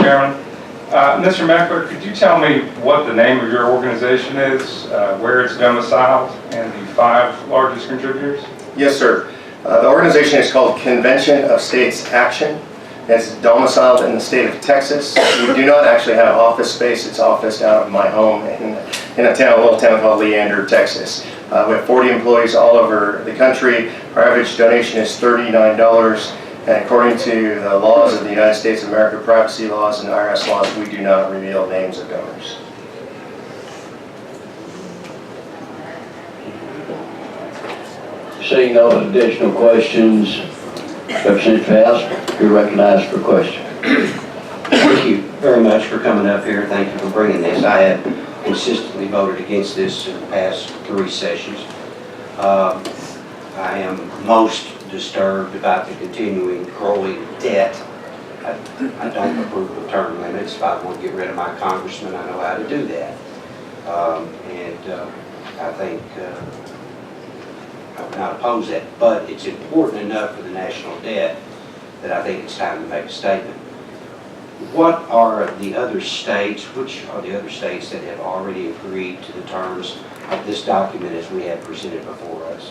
Chairman. Mr. Meckler, could you tell me what the name of your organization is, where it's domiciled, and the 5 largest contributors? Yes, sir. The organization is called Convention of States Action. It's domiciled in the state of Texas. We do not actually have office space. It's officed out of my home in a little town called Leander, Texas. We have 40 employees all over the country. Our average donation is $39. And according to the laws of the United States of America, privacy laws and IRS laws, we do not reveal names of donors. Seeing no additional questions, Representative House, you're recognized for question. Thank you very much for coming up here. Thank you for bringing this. I have consistently voted against this in the past 3 sessions. I am most disturbed about the continuing growing debt. I don't approve of term limits. If I want to get rid of my congressman, I know how to do that. I think I would not oppose that, but it's important enough for the national debt that I think it's time to make a statement. What are the other states, which are the other states that have already agreed to the terms of this document as we have presented before us?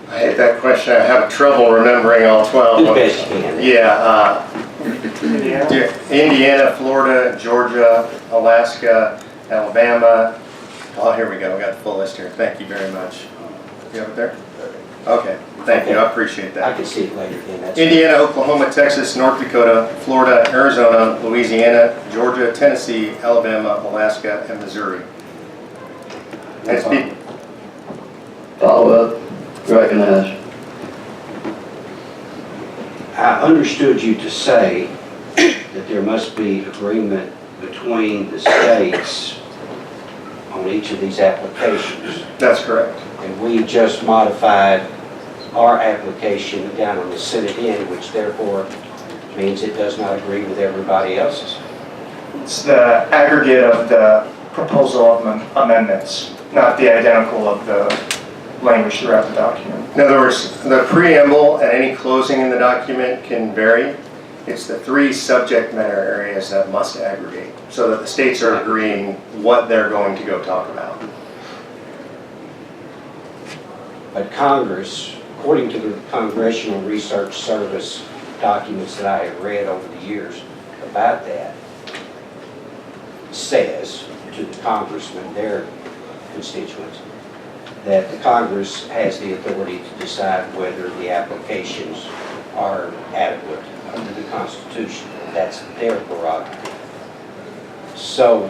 I hate that question. I have trouble remembering all 12. Do the best you can. Yeah. Indiana, Florida, Georgia, Alaska, Alabama. Oh, here we go. We got the full list here. Thank you very much. You have it there? Okay. Thank you. I appreciate that. I can see it later again. That's Indiana, Oklahoma, Texas, North Dakota, Florida, Arizona, Louisiana, Georgia, Tennessee, Alabama, Alaska, and Missouri. And Follow up, recognized. I understood you to say that there must be agreement between the states on each of these applications. That's correct. And we just modified our application down on the Senate end, which therefore means it does not agree with everybody else's. It's the aggregate of the proposal of amendments, not the identical of the language throughout the document. In other words, the preamble and any closing in the document can vary. It's the 3 subject matter areas that must aggregate so that the states are agreeing what they're going to go talk about. But Congress, according to the Congressional Research Service documents that I have read over the years about that, says to the congressmen, their constituents, that the Congress has the authority to decide whether the applications are adequate under the Constitution. That's their prerogative. So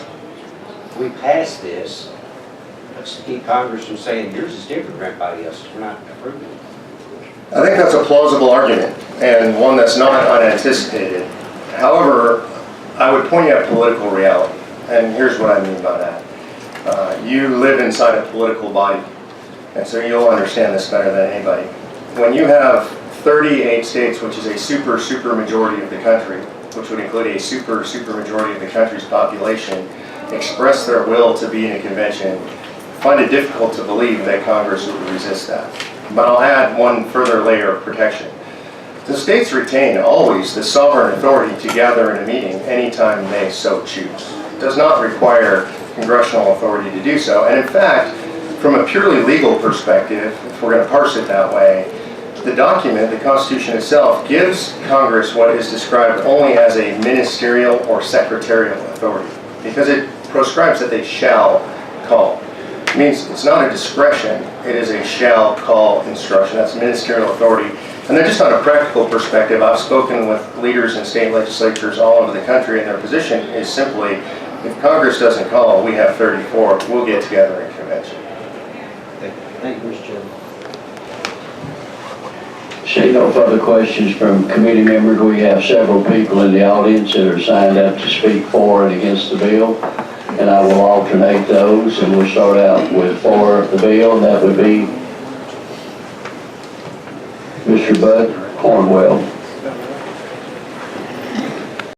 we passed this. Let's keep Congress from saying yours is different from everybody else's. We're not approving it. I think that's a plausible argument and one that's not unanticipated. However, I would point out political reality, and here's what I mean by that. You live inside a political body, and so you'll understand this better than anybody. When you have 38 states, which is a super majority of the country, which would include a super majority of the country's population, express their will to be in a convention, I find it difficult to believe that Congress would resist that. But I'll add one further layer of protection. The states retain always the sovereign authority to gather in a meeting anytime they so choose. It does not require congressional authority to do so. And in fact, from a purely legal perspective, if we're going to parse it that way, the document, the Constitution itself, gives Congress what is described only as a ministerial or secretarial authority, because it proscribes that they shall call. It means it's not a discretion, it is a shall call instruction. That's ministerial authority. And then just on a practical perspective, I've spoken with leaders in state legislatures all over the country, and their position is simply, if Congress doesn't call, we have 34, we'll get together in convention. Thank you, Mr. Chairman. Seeing no further questions from committee members, we have several people in the audience that are signed up to speak for and against the bill. And I will alternate those, and we'll start out with for the bill, and that would be Mr. Bud Cornwell.